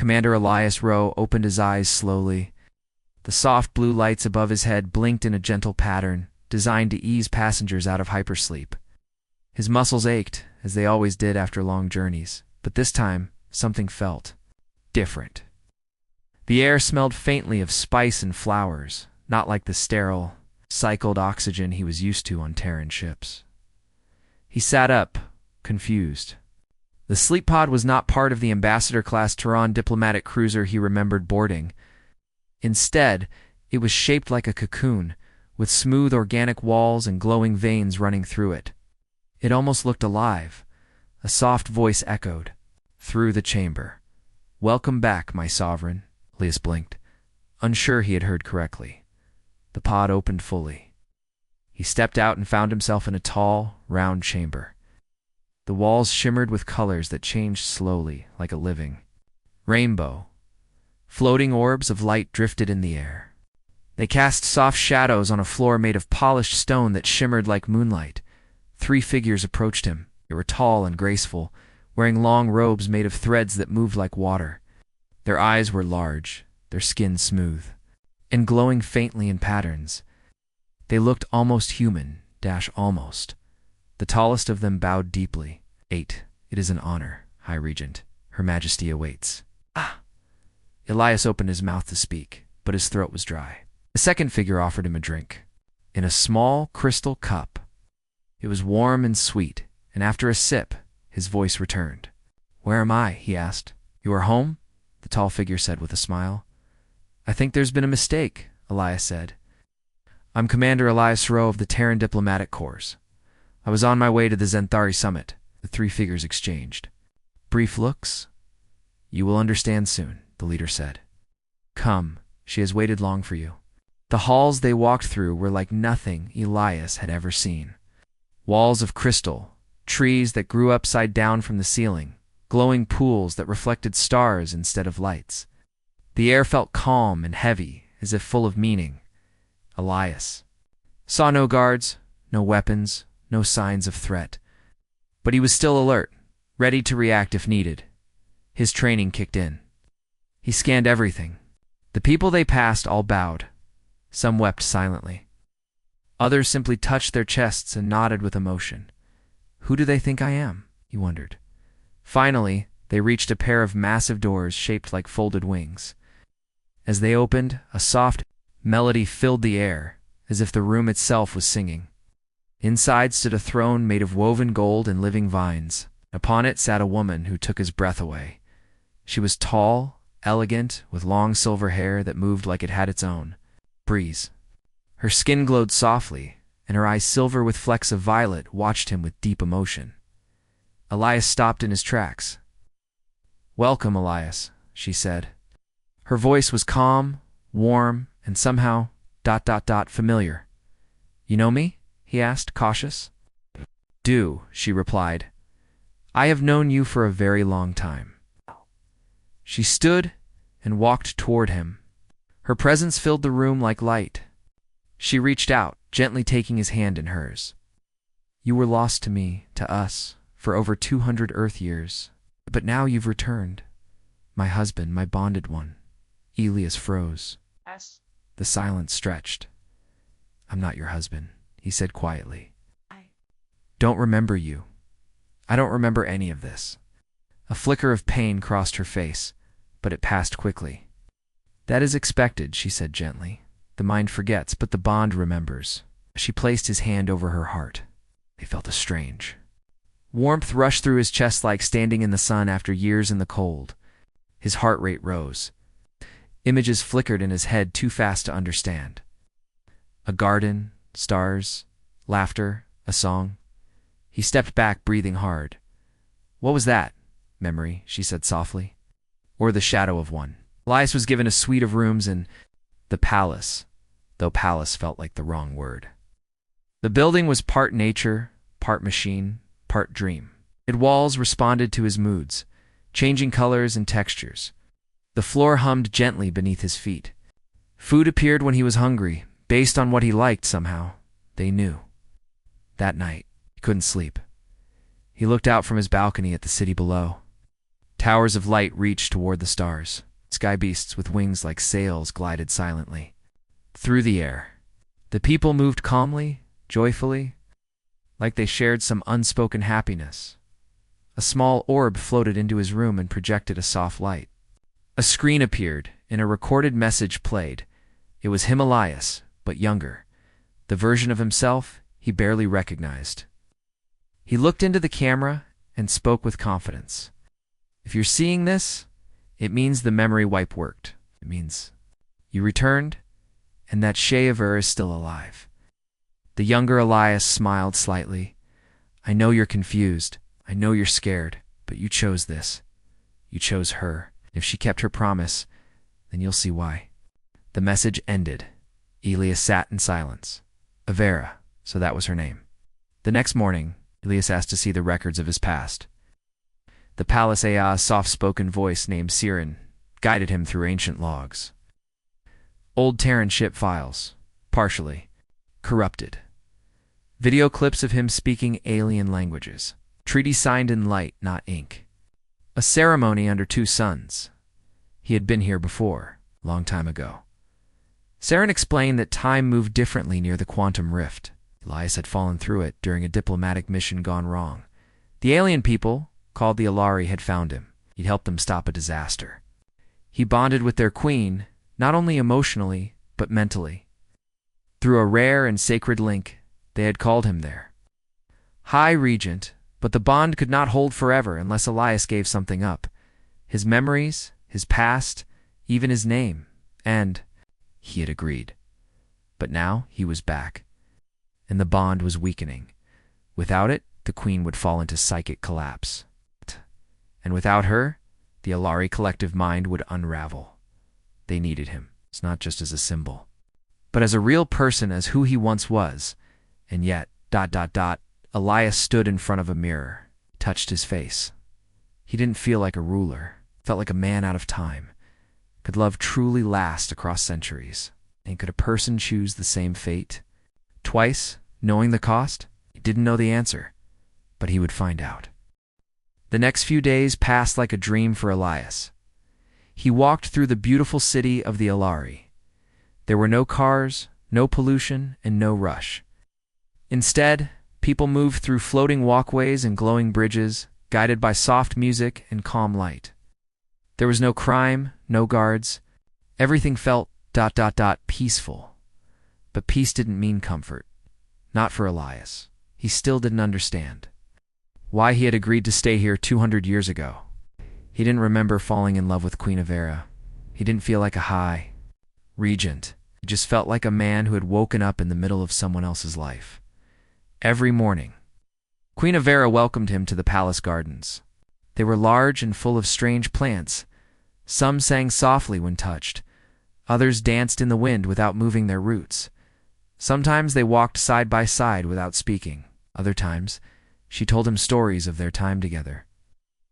Commander Elias Rowe opened his eyes slowly. The soft blue lights above his head blinked in a gentle pattern, designed to ease passengers out of hypersleep. His muscles ached, as they always did after long journeys, but this time something felt different. The air smelled faintly of spice and flowers, not like the sterile, cycled oxygen he was used to on Terran ships. He sat up, confused. The sleep pod was not part of the Ambassador-class Tehran diplomatic cruiser he remembered boarding. Instead, it was shaped like a cocoon, with smooth organic walls and glowing veins running through it. It almost looked alive. A soft voice echoed through the chamber. "Welcome back, my sovereign." Elias blinked, unsure he had heard correctly. The pod opened fully. He stepped out and found himself in a tall, round chamber. The walls shimmered with colors that changed slowly, like a living rainbow. Floating orbs of light drifted in the air. They cast soft shadows on a floor made of polished stone that shimmered like moonlight. 3 figures approached him. They were tall and graceful, wearing long robes made of threads that moved like water. Their eyes were large, their skin smooth, and glowing faintly in patterns. They looked almost human, almost. The tallest of them bowed deeply. "8. It is an honor, High Regent. Her Majesty awaits." "Ah!" Elias opened his mouth to speak, but his throat was dry. The second figure offered him a drink, in a small crystal cup. It was warm and sweet, and after a sip, his voice returned. "Where am I?" he asked. "You are home?" the tall figure said with a smile. "I think there's been a mistake," Elias said. "I'm Commander Elias Rowe of the Terran Diplomatic Corps. I was on my way to the Zenthari summit." The 3 figures exchanged brief looks. "You will understand soon," the leader said. "Come, she has waited long for you." The halls they walked through were like nothing Elias had ever seen. Walls of crystal, trees that grew upside down from the ceiling, glowing pools that reflected stars instead of lights. The air felt calm and heavy, as if full of meaning. Elias saw no guards, no weapons, no signs of threat. But he was still alert, ready to react if needed. His training kicked in. He scanned everything. The people they passed all bowed. Some wept silently. Others simply touched their chests and nodded with emotion. Who do they think I am? He wondered. Finally, they reached a pair of massive doors shaped like folded wings. As they opened, a soft melody filled the air, as if the room itself was singing. Inside stood a throne made of woven gold and living vines. Upon it sat a woman who took his breath away. She was tall, elegant, with long silver hair that moved like it had its own breeze. Her skin glowed softly, and her eyes silver with flecks of violet watched him with deep emotion. Elias stopped in his tracks. "Welcome, Elias," she said. Her voice was calm, warm, and somehow familiar. "You know me?" he asked, cautious. "Do," she replied. "I have known you for a very long time." She stood and walked toward him. Her presence filled the room like light. She reached out, gently taking his hand in hers. "You were lost to me, to us, for over 200 Earth years. But now you've returned. My husband, my bonded one." Elias froze. Yes. The silence stretched. "I'm not your husband," he said quietly. "Don't remember you. I don't remember any of this." A flicker of pain crossed her face, but it passed quickly. "That is expected," she said gently. "The mind forgets, but the bond remembers." She placed his hand over her heart. They felt a strange warmth rushed through his chest like standing in the sun after years in the cold. His heart rate rose. Images flickered in his head too fast to understand. A garden, stars, laughter, a song. He stepped back, breathing hard. "What was that?" "Memory," she said softly. "Or the shadow of one." Elias was given a suite of rooms in the palace, though palace felt like the wrong word. The building was part nature, part machine, part dream. Its walls responded to his moods, changing colors and textures. The floor hummed gently beneath his feet. Food appeared when he was hungry, based on what he liked somehow. They knew. That night, he couldn't sleep. He looked out from his balcony at the city below. Towers of light reached toward the stars. Sky beasts with wings like sails glided silently through the air. The people moved calmly, joyfully, like they shared some unspoken happiness. A small orb floated into his room and projected a soft light. A screen appeared, and a recorded message played. It was him, Elias, but younger. The version of himself he barely recognized. He looked into the camera and spoke with confidence. If you're seeing this, it means the memory wipe worked. It means you returned, and that HFY is still alive. The younger Elias smiled slightly. I know you're confused. I know you're scared, but you chose this. You chose her. If she kept her promise, then you'll see why. The message ended. Elias sat in silence. Avera, so that was her name. The next morning, Elias asked to see the records of his past. The Palace AI's soft-spoken voice named Siren guided him through ancient logs. Old Terran ship files, partially corrupted. Video clips of him speaking alien languages. Treaty signed in light, not ink. A ceremony under two suns. He had been here before, long time ago. Saren explained that time moved differently near the quantum rift. Elias had fallen through it during a diplomatic mission gone wrong. The alien people, called the Alari, had found him. He'd helped them stop a disaster. He bonded with their queen, not only emotionally, but mentally. Through a rare and sacred link, they had called him there. High Regent, but the bond could not hold forever unless Elias gave something up. His memories, his past, even his name. And he had agreed. But now he was back, and the bond was weakening. Without it, the queen would fall into psychic collapse. And without her, the Alari collective mind would unravel. They needed him. It's not just as a symbol, but as a real person, as who he once was. And yet, Elias stood in front of a mirror, touched his face. He didn't feel like a ruler, felt like a man out of time. Could love truly last across centuries? And could a person choose the same fate? Twice, knowing the cost? He didn't know the answer, but he would find out. The next few days passed like a dream for Elias. He walked through the beautiful city of the Alari. There were no cars, no pollution, and no rush. Instead, people moved through floating walkways and glowing bridges, guided by soft music and calm light. There was no crime, no guards. Everything felt peaceful. But peace didn't mean comfort. Not for Elias. He still didn't understand why he had agreed to stay here 200 years ago. He didn't remember falling in love with Queen Avera. He didn't feel like a high regent. He just felt like a man who had woken up in the middle of someone else's life. Every morning, Queen Avera welcomed him to the palace gardens. They were large and full of strange plants. Some sang softly when touched. Others danced in the wind without moving their roots. Sometimes they walked side by side without speaking. Other times, she told him stories of their time together.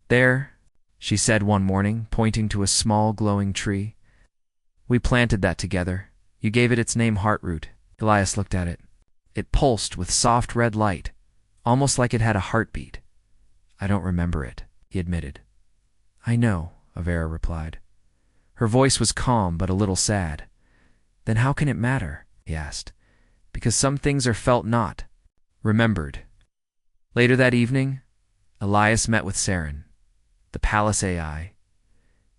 There, she said one morning, pointing to a small glowing tree. We planted that together. You gave it its name, Heartroot. Elias looked at it. It pulsed with soft red light, almost like it had a heartbeat. I don't remember it, he admitted. I know, Avera replied. Her voice was calm but a little sad. Then how can it matter? He asked. Because some things are felt, not remembered. Later that evening, Elias met with Saren, the palace AI.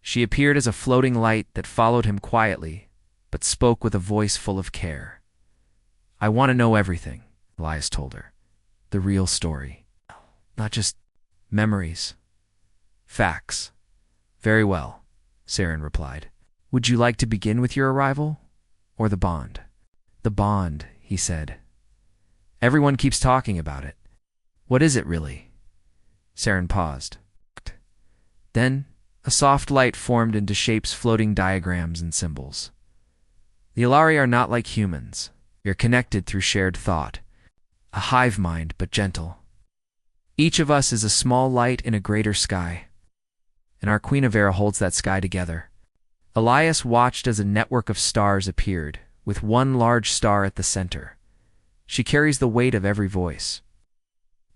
She appeared as a floating light that followed him quietly, but spoke with a voice full of care. I want to know everything, Elias told her. The real story. Not just memories. Facts. Very well, Saren replied. Would you like to begin with your arrival? Or the bond? The bond, he said. Everyone keeps talking about it. What is it really? Saren paused. Then, a soft light formed into shapes, floating diagrams and symbols. The Alari are not like humans. We are connected through shared thought. A hive mind, but gentle. Each of us is a small light in a greater sky. And our Queen Avera holds that sky together. Elias watched as a network of stars appeared, with one large star at the center. She carries the weight of every voice.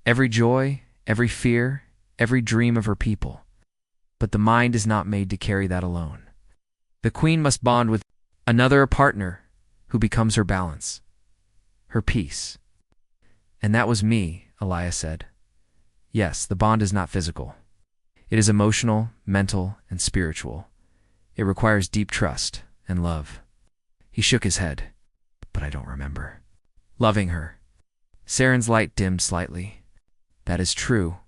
Every joy, every fear, every dream of her people. but the mind is not made to carry that alone. The queen must bond with another partner who becomes her balance, her peace. And that was me, Elias said. Yes, the bond is not physical. It is emotional, mental, and spiritual. It requires deep trust and love. He shook his head. But I don't remember. Loving her. Saren's light dimmed slightly. That is true.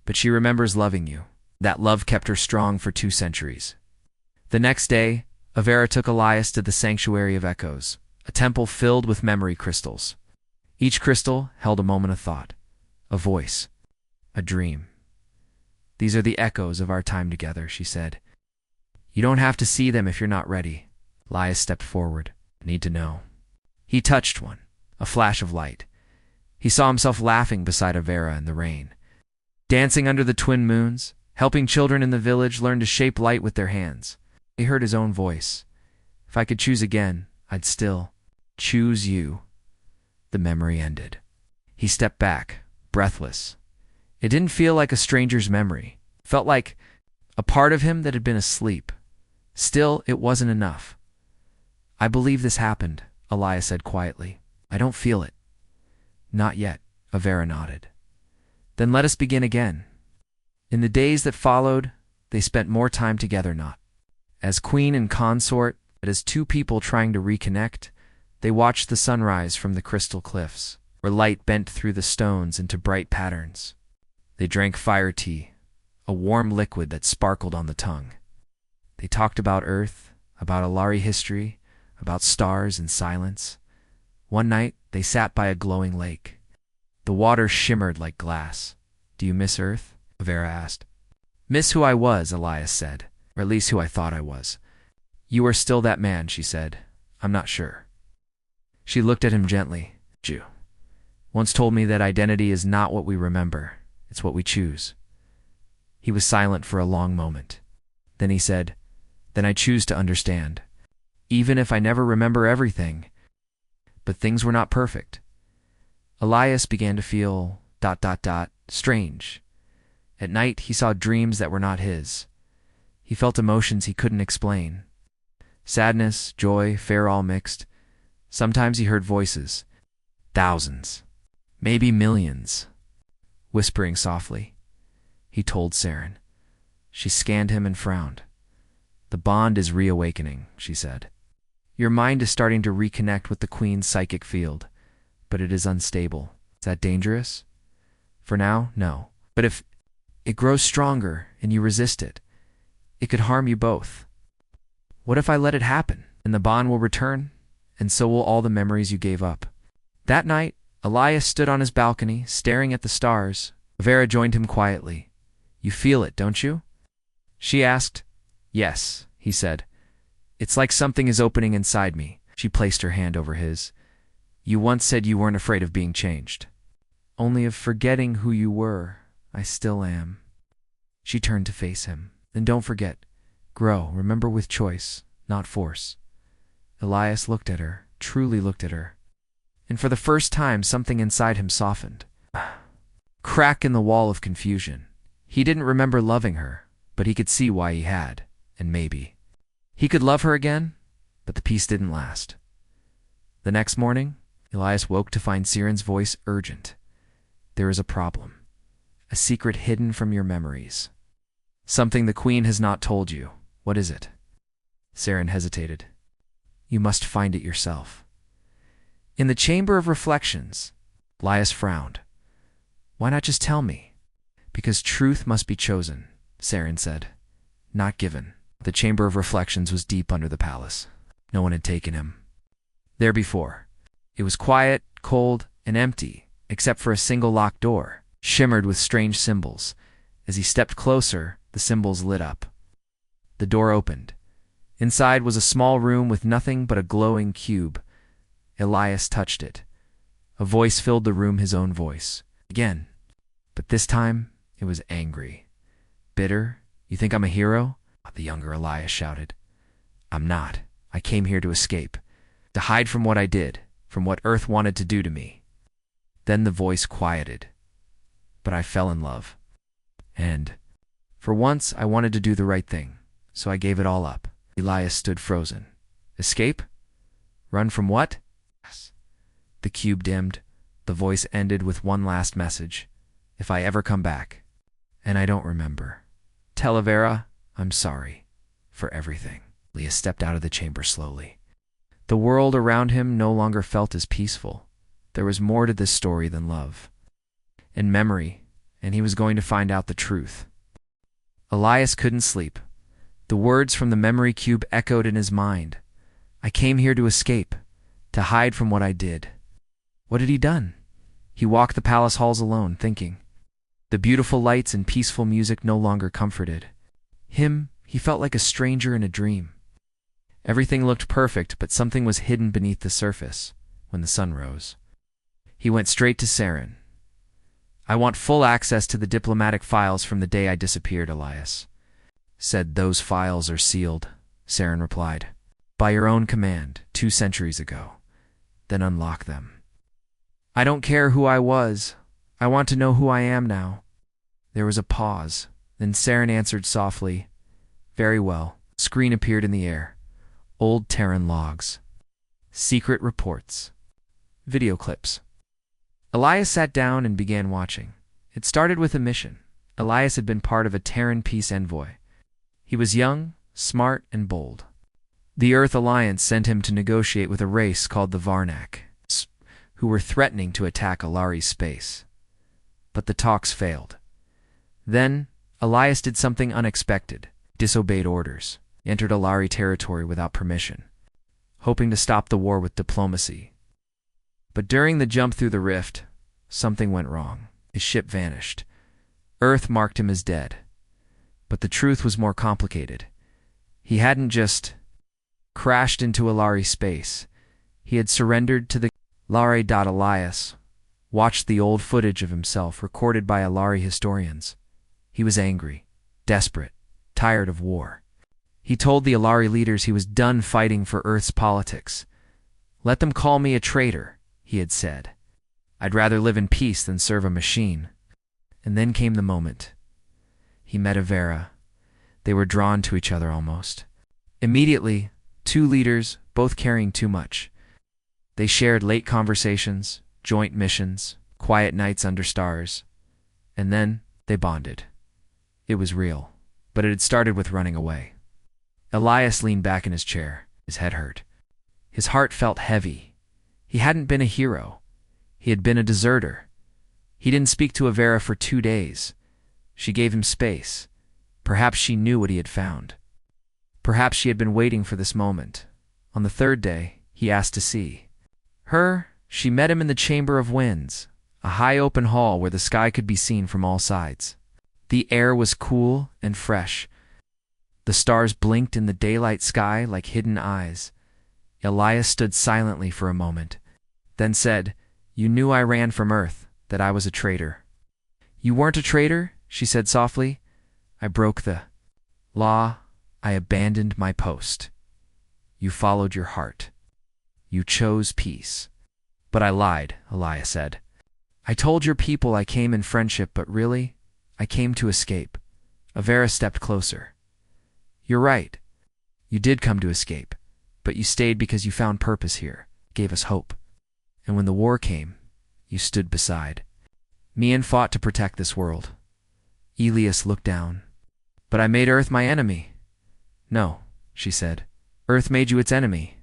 But she remembers loving you. That love kept her strong for 2 centuries. The next day, Avera took Elias to the Sanctuary of Echoes, a temple filled with memory crystals. Each crystal held a moment of thought, a voice, a dream. These are the echoes of our time together, she said. You don't have to see them if you're not ready. Elias stepped forward. I need to know. He touched one, a flash of light. He saw himself laughing beside Avera in the rain, dancing under the twin moons, helping children in the village learn to shape light with their hands. He heard his own voice. If I could choose again, I'd still choose you. The memory ended. He stepped back, breathless. It didn't feel like a stranger's memory. It felt like a part of him that had been asleep. Still, it wasn't enough. I believe this happened, Elias said quietly. I don't feel it. Not yet, Avera nodded. Then let us begin again. In the days that followed, they spent more time together, not as queen and consort, but as 2 people trying to reconnect. They watched the sunrise from the crystal cliffs, where light bent through the stones into bright patterns. They drank fire tea, a warm liquid that sparkled on the tongue. They talked about Earth, about Alari history, about stars and silence. One night, they sat by a glowing lake. The water shimmered like glass. Do you miss Earth? Avera asked. Miss who I was, Elias said, or at least who I thought I was. You are still that man, she said. I'm not sure. She looked at him gently. Jew once told me that identity is not what we remember, it's what we choose. He was silent for a long moment. Then he said, Then I choose to understand, even if I never remember everything. But things were not perfect. Elias began to feel ... strange. At night, he saw dreams that were not his. He felt emotions he couldn't explain. Sadness, joy, fear all mixed. Sometimes he heard voices. Thousands. Maybe millions. Whispering softly. He told Saren. She scanned him and frowned. The bond is reawakening, she said. Your mind is starting to reconnect with the Queen's psychic field, but it is unstable. Is that dangerous? For now, no. But if it grows stronger and you resist it, it could harm you both. What if I let it happen, and the bond will return, and so will all the memories you gave up? That night, Elias stood on his balcony, staring at the stars. Avera joined him quietly. You feel it, don't you? She asked. Yes, he said. It's like something is opening inside me. She placed her hand over his. You once said you weren't afraid of being changed. Only of forgetting who you were. I still am. She turned to face him. Then don't forget. Grow, remember with choice, not force. Elias looked at her, truly looked at her. And for the first time, something inside him softened. Crack in the wall of confusion. He didn't remember loving her, but he could see why he had, and maybe he could love her again, but the peace didn't last. The next morning, Elias woke to find Siren's voice urgent. There is a problem. A secret hidden from your memories. Something the Queen has not told you. What is it? Siren hesitated. You must find it yourself. In the Chamber of Reflections, Elias frowned. Why not just tell me? Because truth must be chosen, Siren said. Not given. The Chamber of Reflections was deep under the palace. No one had taken him there before. It was quiet, cold, and empty, except for a single locked door, shimmered with strange symbols. As he stepped closer, the symbols lit up. The door opened. Inside was a small room with nothing but a glowing cube. Elias touched it. A voice filled the room, his own voice. Again. But this time, it was angry. Bitter? You think I'm a hero? The younger Elias shouted. I'm not. I came here to escape. To hide from what I did, from what Earth wanted to do to me. Then the voice quieted. But I fell in love. And For once, I wanted to do the right thing, so I gave it all up. Elias stood frozen. Escape? Run from what? The cube dimmed. The voice ended with one last message. If I ever come back, and I don't remember, tell Avera I'm sorry for everything. Elias stepped out of the chamber slowly. The world around him no longer felt as peaceful. There was more to this story than love and memory, and he was going to find out the truth. Elias couldn't sleep. The words from the memory cube echoed in his mind. I came here to escape, to hide from what I did. What had he done? He walked the palace halls alone, thinking. The beautiful lights and peaceful music no longer comforted him. He felt like a stranger in a dream. Everything looked perfect, but something was hidden beneath the surface. When the sun rose, he went straight to Saren. I want full access to the diplomatic files from the day I disappeared, Elias said. Those files are sealed, Saren replied. By your own command, 2 centuries ago. Then unlock them. I don't care who I was. I want to know who I am now. There was a pause. Then Saren answered softly. Very well. Screen appeared in the air. Old Terran logs. Secret reports. Video clips. Elias sat down and began watching. It started with a mission. Elias had been part of a Terran peace envoy. He was young, smart, and bold. The Earth Alliance sent him to negotiate with a race called the Varnak, who were threatening to attack Alari's space. But the talks failed. Then, Elias did something unexpected. Disobeyed orders. Entered Alari territory without permission, hoping to stop the war with diplomacy. But during the jump through the rift, something went wrong. His ship vanished. Earth marked him as dead. But the truth was more complicated. He hadn't just crashed into Alari space. He had surrendered to the Lare. Elias watched the old footage of himself recorded by Alari historians. He was angry, desperate, tired of war. He told the Alari leaders he was done fighting for Earth's politics. Let them call me a traitor, he had said. I'd rather live in peace than serve a machine. And then came the moment. He met Avera. They were drawn to each other almost. Immediately, 2 leaders, both caring too much. They shared late conversations, joint missions, quiet nights under stars. And then they bonded. It was real, but it had started with running away. Elias leaned back in his chair. His head hurt. His heart felt heavy. He hadn't been a hero. He had been a deserter. He didn't speak to Avera for 2 days. She gave him space. Perhaps she knew what he had found. Perhaps she had been waiting for this moment. On the 3rd day, he asked to see her. She met him in the Chamber of Winds, a high open hall where the sky could be seen from all sides. The air was cool and fresh. The stars blinked in the daylight sky like hidden eyes. Elias stood silently for a moment, then said, You knew I ran from Earth, that I was a traitor. You weren't a traitor, she said softly. I broke the law. I abandoned my post. You followed your heart. You chose peace. But I lied, Elias said. I told your people I came in friendship, but really, I came to escape. Avera stepped closer. You're right. You did come to escape, but you stayed because you found purpose here, gave us hope. And when the war came, you stood beside me and fought to protect this world. Elias looked down. But I made Earth my enemy. No, she said. Earth made you its enemy.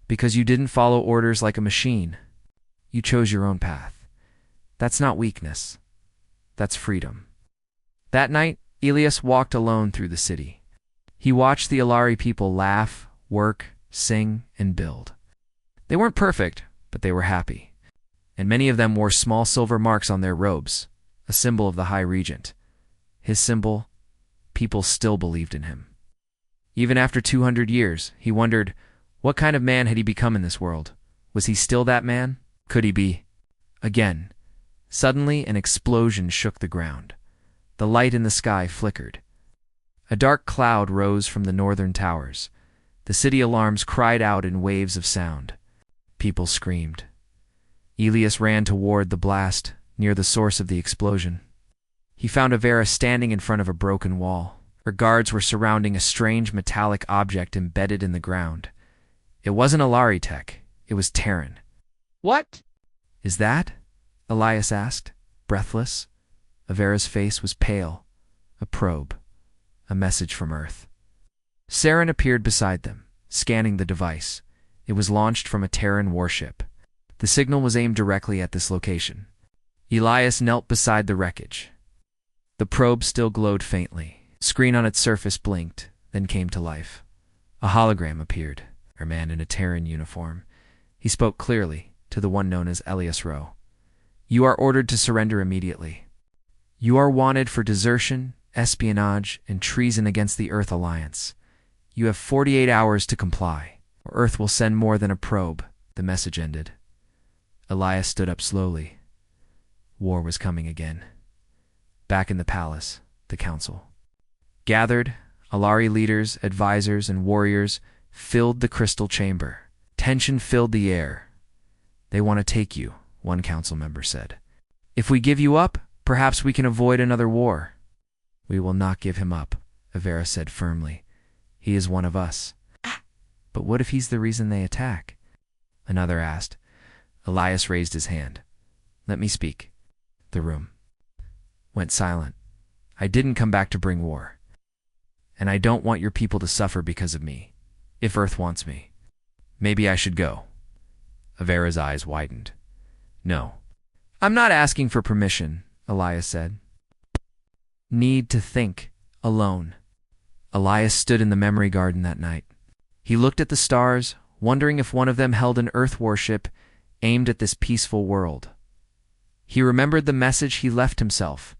Because you didn't follow orders like a machine. You chose your own path. That's not weakness. That's freedom. That night, Elias walked alone through the city. He watched the Alari people laugh, work, sing, and build. They weren't perfect, but they were happy. And many of them wore small silver marks on their robes, a symbol of the High Regent. His symbol, people still believed in him. Even after 200 years, he wondered, what kind of man had he become in this world? Was he still that man? Could he be? Again, suddenly an explosion shook the ground. The light in the sky flickered. A dark cloud rose from the northern towers. The city alarms cried out in waves of sound. People screamed. Elias ran toward the blast, near the source of the explosion. He found Avera standing in front of a broken wall. Her guards were surrounding a strange metallic object embedded in the ground. It wasn't Alari tech, it was Terran. What? Is that? Elias asked, breathless. Avera's face was pale. A probe. A message from Earth. Saren appeared beside them, scanning the device. It was launched from a Terran warship. The signal was aimed directly at this location. Elias knelt beside the wreckage. The probe still glowed faintly. Screen on its surface blinked, then came to life. A hologram appeared, a man in a Terran uniform. He spoke clearly to the one known as Elias Rowe. You are ordered to surrender immediately. You are wanted for desertion, espionage, and treason against the Earth Alliance. You have 48 hours to comply, or Earth will send more than a probe. The message ended. Elias stood up slowly. War was coming again. Back in the palace, the council. Gathered, Alari leaders, advisors, and warriors filled the crystal chamber. Tension filled the air. They want to take you, one council member said. If we give you up, perhaps we can avoid another war. We will not give him up, Avera said firmly. He is one of us. But what if he's the reason they attack? Another asked. Elias raised his hand. Let me speak. The room went silent. I didn't come back to bring war. And I don't want your people to suffer because of me. If Earth wants me, maybe I should go. Avera's eyes widened. No. I'm not asking for permission, Elias said. Need to think. Alone. Elias stood in the memory garden that night. He looked at the stars, wondering if one of them held an Earth warship aimed at this peaceful world. He remembered the message he left himself.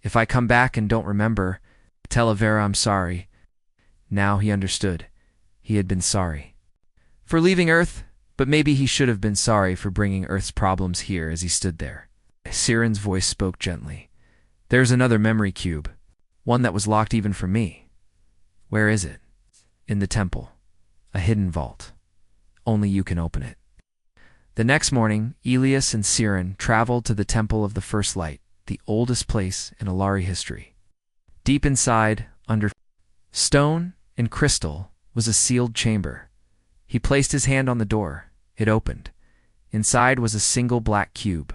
If I come back and don't remember, tell Avera I'm sorry. Now he understood. He had been sorry for leaving Earth, but maybe he should have been sorry for bringing Earth's problems here as he stood there. Siren's voice spoke gently. There's another memory cube, one that was locked even for me. Where is it? In the temple. A hidden vault. Only you can open it. The next morning, Elias and Siren traveled to the Temple of the First Light, the oldest place in Alari history. Deep inside, under stone and crystal, was a sealed chamber. He placed his hand on the door. It opened. Inside was a single black cube.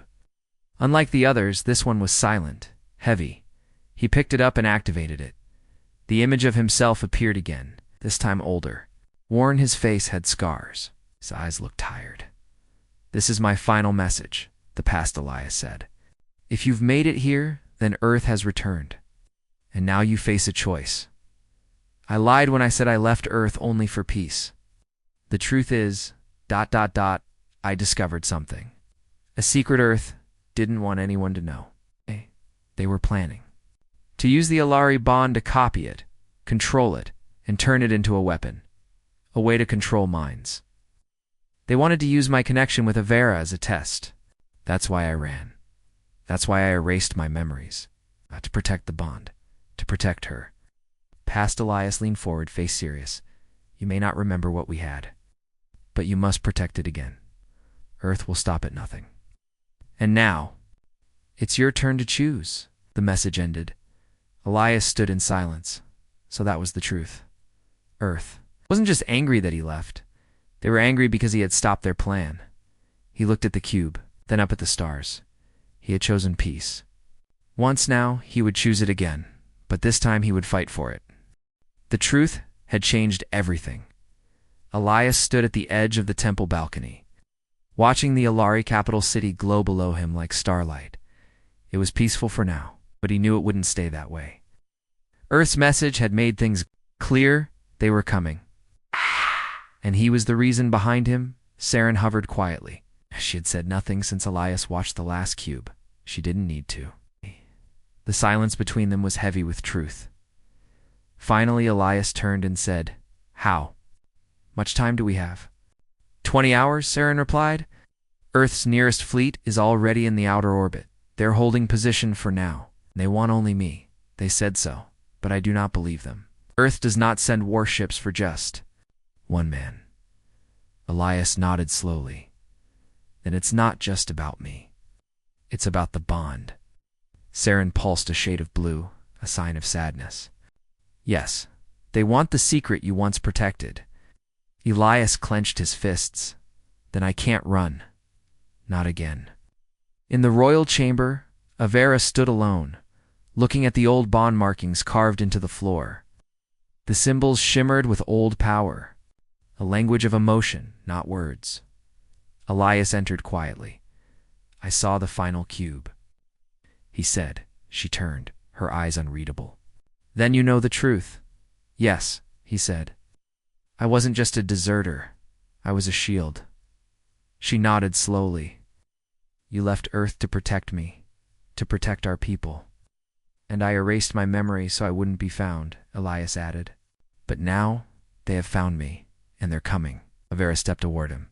Unlike the others, this one was silent, heavy. He picked it up and activated it. The image of himself appeared again, this time older. Worn, his face had scars. His eyes looked tired. This is my final message, the past Elias said. If you've made it here, then Earth has returned. And now you face a choice. I lied when I said I left Earth only for peace. The truth is, I discovered something. A secret Earth didn't want anyone to know. They were planning to use the Alari bond to copy it, control it, and turn it into a weapon. A way to control minds. They wanted to use my connection with Avera as a test. That's why I ran. That's why I erased my memories. To protect the bond. To protect her. Past Elias leaned forward, face serious. You may not remember what we had, but you must protect it again. Earth will stop at nothing. And now, it's your turn to choose, the message ended. Elias stood in silence. So that was the truth. Earth wasn't just angry that he left. They were angry because he had stopped their plan. He looked at the cube, then up at the stars. He had chosen peace. Once now, he would choose it again, but this time he would fight for it. The truth had changed everything. Elias stood at the edge of the temple balcony, watching the Alari capital city glow below him like starlight. It was peaceful for now, but he knew it wouldn't stay that way. Earth's message had made things clear. They were coming. And he was the reason behind him. Saren hovered quietly. She had said nothing since Elias watched the last cube. She didn't need to. The silence between them was heavy with truth. Finally, Elias turned and said, How? Much time do we have? 20 hours, Saren replied. Earth's nearest fleet is already in the outer orbit. They're holding position for now. They want only me. They said so, but I do not believe them. Earth does not send warships for just one man. Elias nodded slowly. Then it's not just about me. It's about the bond. Saren pulsed a shade of blue, a sign of sadness. Yes, they want the secret you once protected. Elias clenched his fists. Then I can't run. Not again. In the royal chamber, Avera stood alone, looking at the old bond markings carved into the floor. The symbols shimmered with old power, a language of emotion, not words. Elias entered quietly. I saw the final cube. He said. She turned, her eyes unreadable. Then you know the truth. Yes, he said. I wasn't just a deserter. I was a shield. She nodded slowly. You left Earth to protect me, to protect our people. And I erased my memory so I wouldn't be found, Elias added. But now, they have found me, and they're coming. Avera stepped toward him.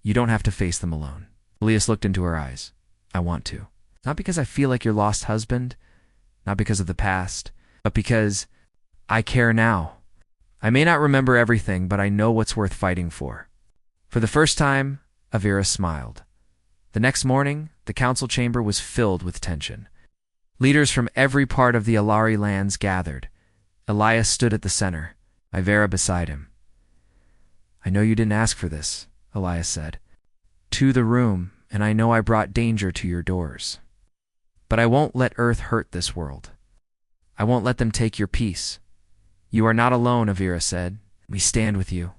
You don't have to face them alone. Elias looked into her eyes. I want to. Not because I feel like your lost husband, not because of the past, but because I care now. I may not remember everything, but I know what's worth fighting for. For the first time, Avera smiled. The next morning, the council chamber was filled with tension. Leaders from every part of the Alari lands gathered. Elias stood at the center, Avera beside him. I know you didn't ask for this, Elias said. To the room, and I know I brought danger to your doors. But I won't let Earth hurt this world. I won't let them take your peace. You are not alone, Avera said. We stand with you.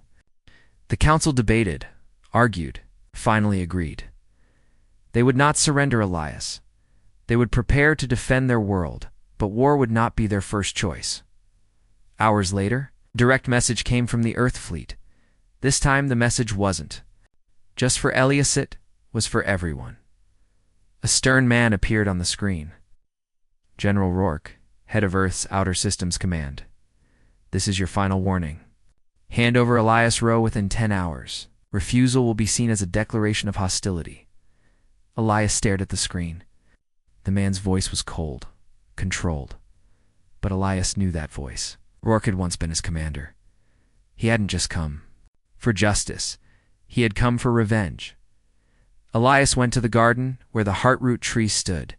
The council debated, argued, finally agreed. They would not surrender Elias. They would prepare to defend their world, but war would not be their first choice. Hours later, a direct message came from the Earth fleet. This time the message wasn't just for Elias, it was for everyone. A stern man appeared on the screen. General Rourke, head of Earth's Outer Systems Command. This is your final warning. Hand over Elias Rowe within 10 hours. Refusal will be seen as a declaration of hostility. Elias stared at the screen. The man's voice was cold, controlled. But Elias knew that voice. Rourke had once been his commander. He hadn't just come for justice. He had come for revenge. Elias went to the garden where the heartroot tree stood,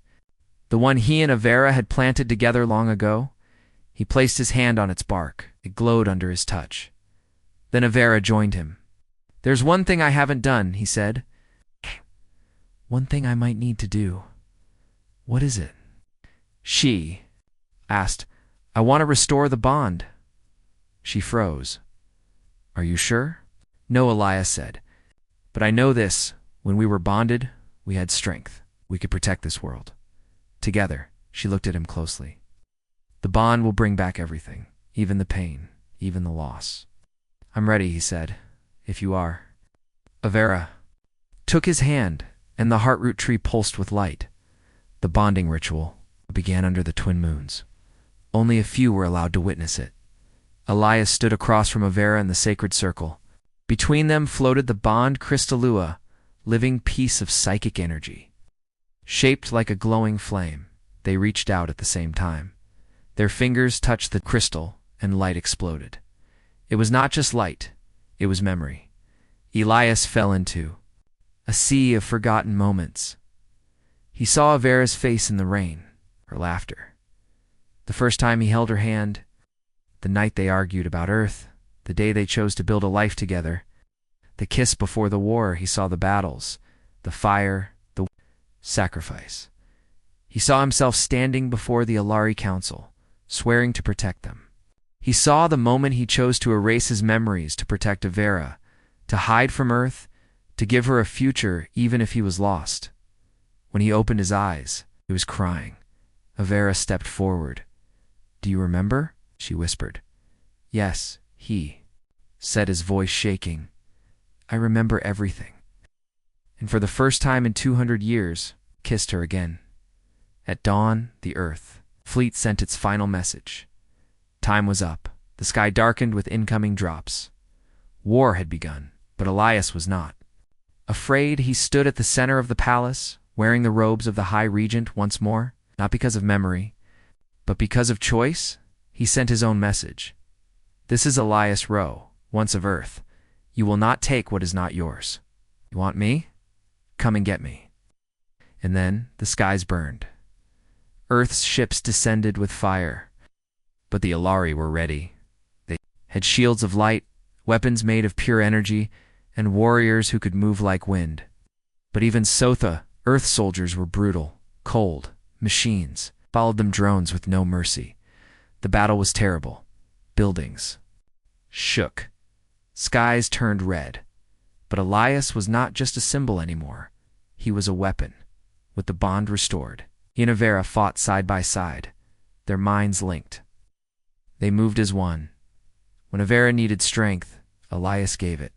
the one he and Avera had planted together long ago. He placed his hand on its bark. It glowed under his touch. Then Avera joined him. There's one thing I haven't done, he said. One thing I might need to do. What is it? She asked. I want to restore the bond. She froze. Are you sure? No, Elias said. But I know this. When we were bonded, we had strength. We could protect this world. Together, she looked at him closely. The bond will bring back everything, even the pain, even the loss. I'm ready, he said, if you are. Avera took his hand, and the heartroot tree pulsed with light. The bonding ritual began under the twin moons. Only a few were allowed to witness it. Elias stood across from Avera in the sacred circle. Between them floated the bond crystallua, living piece of psychic energy. Shaped like a glowing flame, they reached out at the same time. Their fingers touched the crystal, and light exploded. It was not just light, it was memory. Elias fell into a sea of forgotten moments. He saw Avera's face in the rain, her laughter. The first time he held her hand, the night they argued about Earth, the day they chose to build a life together. The kiss before the war, he saw the battles, the fire, the sacrifice. He saw himself standing before the Alari Council, swearing to protect them. He saw the moment he chose to erase his memories to protect Avera, to hide from Earth, to give her a future even if he was lost. When he opened his eyes, he was crying. Avera stepped forward. Do you remember? She whispered. Yes, he said, his voice shaking. I remember everything. And for the first time in 200 years, kissed her again. At dawn, the Earth fleet sent its final message. Time was up. The sky darkened with incoming drops. War had begun, but Elias was not. Afraid, he stood at the center of the palace, wearing the robes of the High Regent once more, not because of memory, but because of choice. He sent his own message. This is Elias Rowe, once of Earth. You will not take what is not yours. You want me? Come and get me. And then the skies burned. Earth's ships descended with fire. But the Alari were ready. They had shields of light, weapons made of pure energy, and warriors who could move like wind. But even Sotha, Earth soldiers were brutal, cold, machines. Followed them drones with no mercy. The battle was terrible. Buildings shook. Skies turned red. But Elias was not just a symbol anymore. He was a weapon. With the bond restored, he and Avera fought side by side, their minds linked. They moved as one. When Avera needed strength, Elias gave it.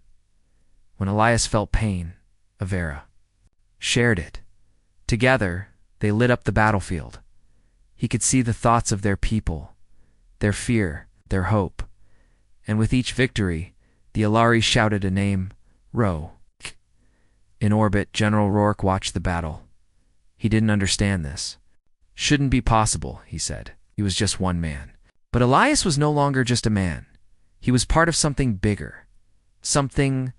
When Elias felt pain, Avera shared it. Together, they lit up the battlefield. He could see the thoughts of their people, their fear, their hope. And with each victory, the Alari shouted a name, Ro. In orbit, General Rourke watched the battle. He didn't understand this. Shouldn't be possible, he said. He was just one man. But Elias was no longer just a man. He was part of something bigger. Something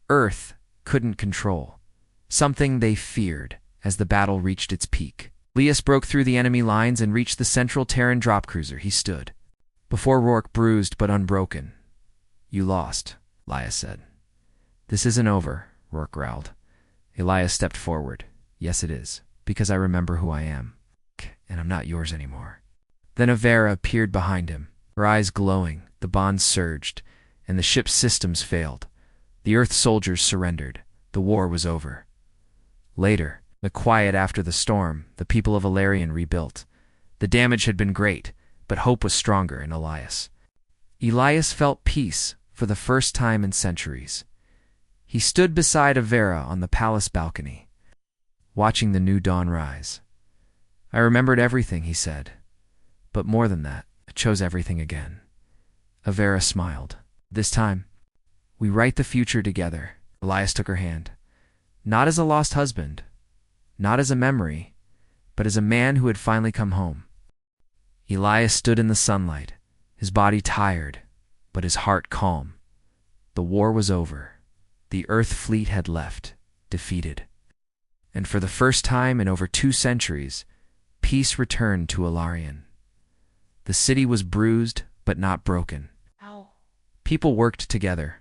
Earth couldn't control. Something they feared as the battle reached its peak. Elias broke through the enemy lines and reached the central Terran drop cruiser. He stood before Rourke, bruised but unbroken. You lost, Elias said. This isn't over, Rourke growled. Elias stepped forward. Yes, it is, because I remember who I am, and I'm not yours anymore. Then Avera appeared behind him, her eyes glowing. The bonds surged, and the ship's systems failed. The Earth soldiers surrendered. The war was over. Later, the quiet after the storm, the people of Alarion rebuilt. The damage had been great, but hope was stronger in Elias. Elias felt peace for the first time in centuries. He stood beside Avera on the palace balcony, watching the new dawn rise. I remembered everything, he said. But more than that, I chose everything again. Avera smiled. This time, we write the future together. Elias took her hand. Not as a lost husband, not as a memory, but as a man who had finally come home. Elias stood in the sunlight, his body tired, but his heart calm. The war was over. The Earth fleet had left, defeated. And for the first time in over 2 centuries, peace returned to Alarion. The city was bruised, but not broken. Ow. People worked together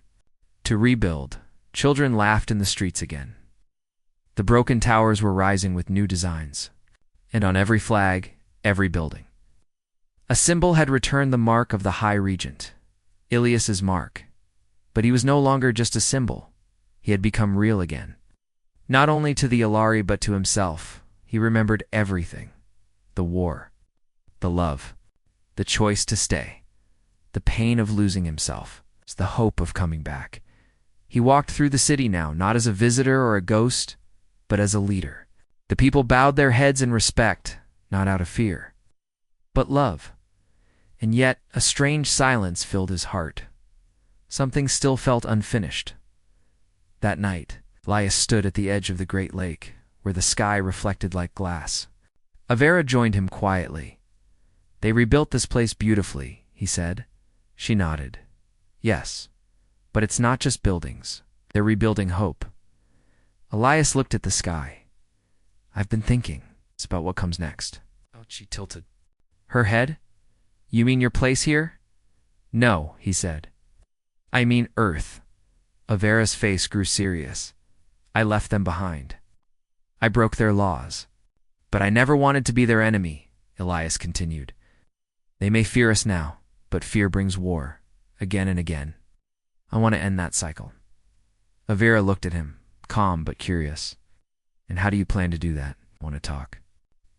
to rebuild. Children laughed in the streets again. The broken towers were rising with new designs, and on every flag, every building, a symbol had returned, the mark of the High Regent, Ilias's mark. But he was no longer just a symbol. He had become real again. Not only to the Alari, but to himself. He remembered everything. The war, the love, the choice to stay, the pain of losing himself, the hope of coming back. He walked through the city now, not as a visitor or a ghost, but as a leader. The people bowed their heads in respect, not out of fear, but love. And yet a strange silence filled his heart. Something still felt unfinished. That night, Elias stood at the edge of the great lake, where the sky reflected like glass. Avera joined him quietly. They rebuilt this place beautifully, he said. She nodded. Yes, but it's not just buildings. They're rebuilding hope. Elias looked at the sky. I've been thinking about what comes next. Oh, she tilted her head. You mean your place here? No, he said. I mean Earth. Avera's face grew serious. I left them behind. I broke their laws. But I never wanted to be their enemy, Elias continued. They may fear us now, but fear brings war, again and again. I want to end that cycle. Avera looked at him, calm but curious. And how do you plan to do that? I want to talk.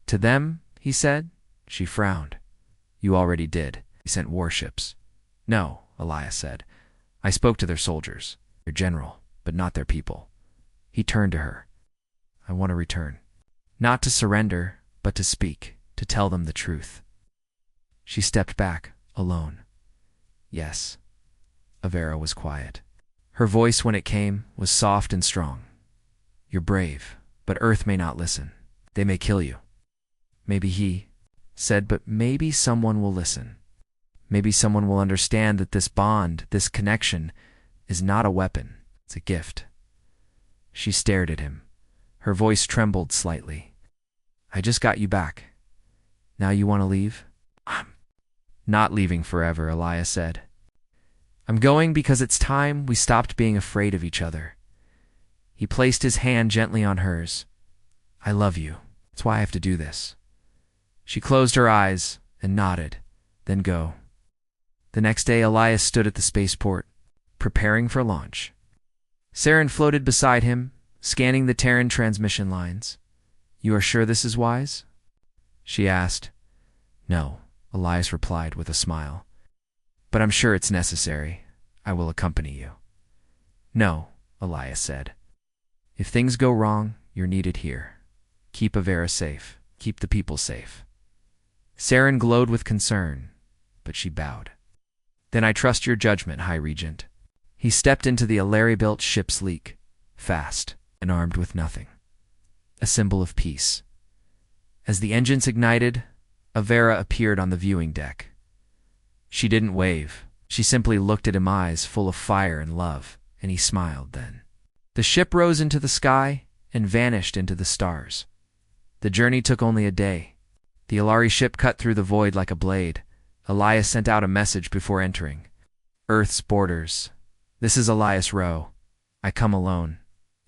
To them, he said. She frowned. You already did. He sent warships. No, Elias said. I spoke to their soldiers, their general, but not their people. He turned to her. I want to return. Not to surrender, but to speak, to tell them the truth. She stepped back, alone. Yes. Avera was quiet. Her voice, when it came, was soft and strong. You're brave, but Earth may not listen. They may kill you. Maybe he said, but maybe someone will listen. Maybe someone will understand that this bond, this connection, is not a weapon. It's a gift. She stared at him. Her voice trembled slightly. I just got you back. Now you want to leave? I'm not leaving forever, Elias said. I'm going because it's time we stopped being afraid of each other. He placed his hand gently on hers. I love you. That's why I have to do this. She closed her eyes and nodded, then go. The next day, Elias stood at the spaceport, preparing for launch. Saren floated beside him, scanning the Terran transmission lines. You are sure this is wise? She asked. No, Elias replied with a smile. But I'm sure it's necessary. I will accompany you. No, Elias said. If things go wrong, you're needed here. Keep Avera safe. Keep the people safe. Saren glowed with concern, but she bowed. Then I trust your judgment, High Regent. He stepped into the Alari-built ship's leak, fast and armed with nothing. A symbol of peace. As the engines ignited, Avera appeared on the viewing deck. She didn't wave. She simply looked at him, eyes full of fire and love, and he smiled then. The ship rose into the sky and vanished into the stars. The journey took only a day. The Alari ship cut through the void like a blade. Elias sent out a message before entering. Earth's borders. This is Elias Rowe. I come alone.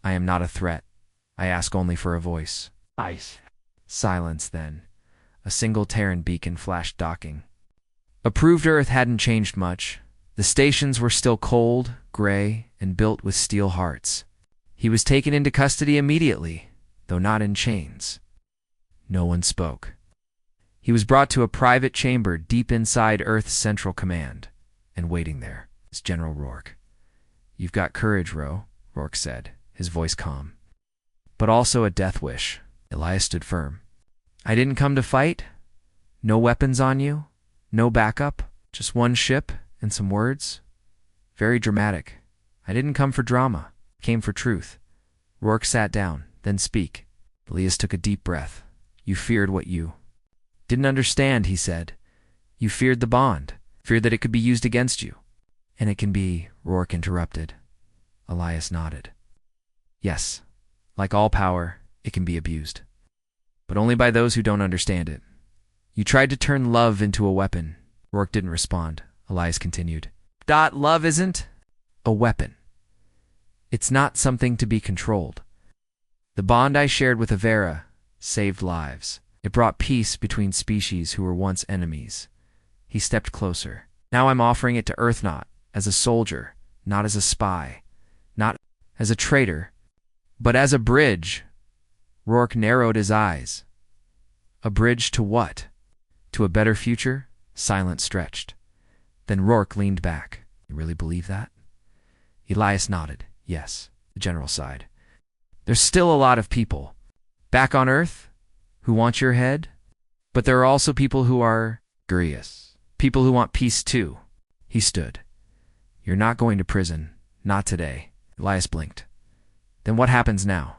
I am not a threat. I ask only for a voice. Ice. Silence then. A single Terran beacon flashed docking. Approved Earth hadn't changed much. The stations were still cold, gray, and built with steel hearts. He was taken into custody immediately, though not in chains. No one spoke. He was brought to a private chamber deep inside Earth's Central Command, and waiting there is General Rourke. You've got courage, Rowe, Rourke said, his voice calm. But also a death wish. Elias stood firm. I didn't come to fight. No weapons on you. No backup. Just one ship and some words. Very dramatic. I didn't come for drama. Came for truth. Rourke sat down, then speak. Elias took a deep breath. You feared what you didn't understand, he said. You feared the bond. Feared that it could be used against you. And it can be, Rourke interrupted. Elias nodded. Yes, like all power, it can be abused. But only by those who don't understand it. You tried to turn love into a weapon. Rourke didn't respond. Elias continued. Love isn't a weapon. It's not something to be controlled. The bond I shared with Avera saved lives. It brought peace between species who were once enemies. He stepped closer. Now I'm offering it to Earthnaut, as a soldier, not as a spy, not as a traitor, but as a bridge. Rourke narrowed his eyes. A bridge to what? To a better future? Silence stretched. Then Rourke leaned back. You really believe that? Elias nodded. Yes, the general sighed. There's still a lot of people back on Earth who want your head, but there are also people who are curious. People who want peace too. He stood. You're not going to prison. Not today. Elias blinked. Then what happens now?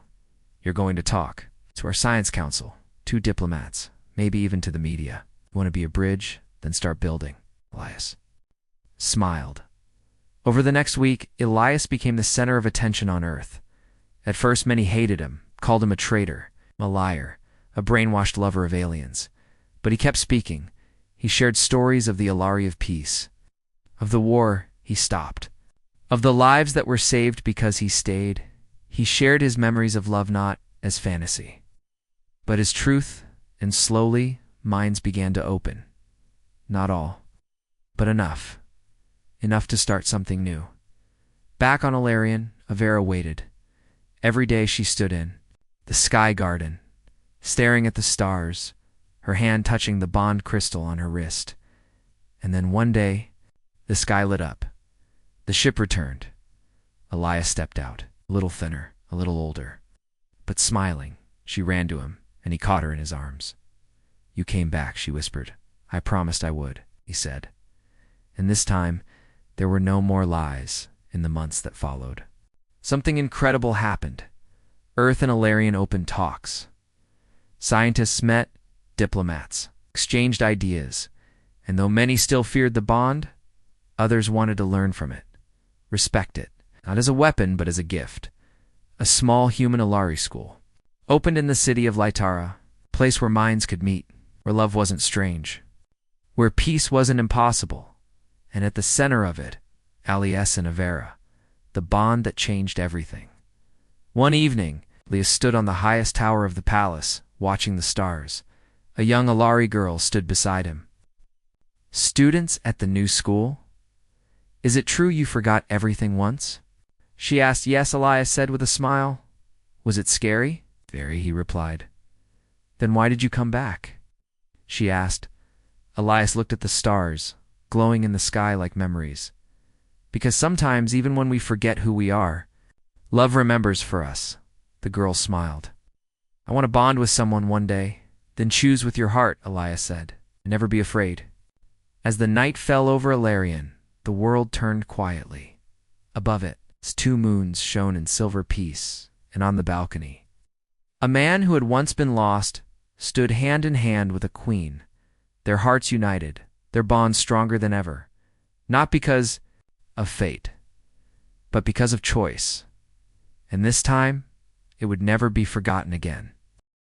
You're going to talk to our science council, 2 diplomats, maybe even to the media. You want to be a bridge? Then start building. Elias smiled. Over the next week, Elias became the center of attention on Earth. At first, many hated him, called him a traitor, a liar, a brainwashed lover of aliens. But he kept speaking. He shared stories of the Alari of peace. Of the war he stopped. Of the lives that were saved because he stayed. He shared his memories of love not as fantasy, but as truth, and slowly minds began to open. Not all, but enough. Enough to start something new. Back on Alarian, Avera waited. Every day she stood in the sky garden, staring at the stars, her hand touching the bond crystal on her wrist. And then one day, the sky lit up. The ship returned. Elias stepped out, a little thinner, a little older. But smiling, she ran to him, and he caught her in his arms. You came back, she whispered. I promised I would, he said. And this time, there were no more lies in the months that followed. Something incredible happened. Earth and Alarian opened talks. Scientists met, diplomats, exchanged ideas, and though many still feared the bond, others wanted to learn from it, respect it, not as a weapon but as a gift. A small human Alari school opened in the city of Laitara, a place where minds could meet, where love wasn't strange, where peace wasn't impossible, and at the center of it, Alias and Avera, the bond that changed everything. One evening, Alias stood on the highest tower of the palace, watching the stars. A young Alari girl stood beside him. "Students at the new school? Is it true you forgot everything once?" she asked. "Yes," Elias said with a smile. "Was it scary?" "Very," he replied. "Then why did you come back?" she asked. Elias looked at the stars, glowing in the sky like memories. "Because sometimes, even when we forget who we are, love remembers for us," the girl smiled. "I want to bond with someone one day." "Then choose with your heart," Elias said, "and never be afraid." As the night fell over Alarion, the world turned quietly. Above it, two moons shone in silver peace, and on the balcony, a man who had once been lost stood hand in hand with a queen, their hearts united, their bond stronger than ever, not because of fate, but because of choice. And this time, it would never be forgotten again.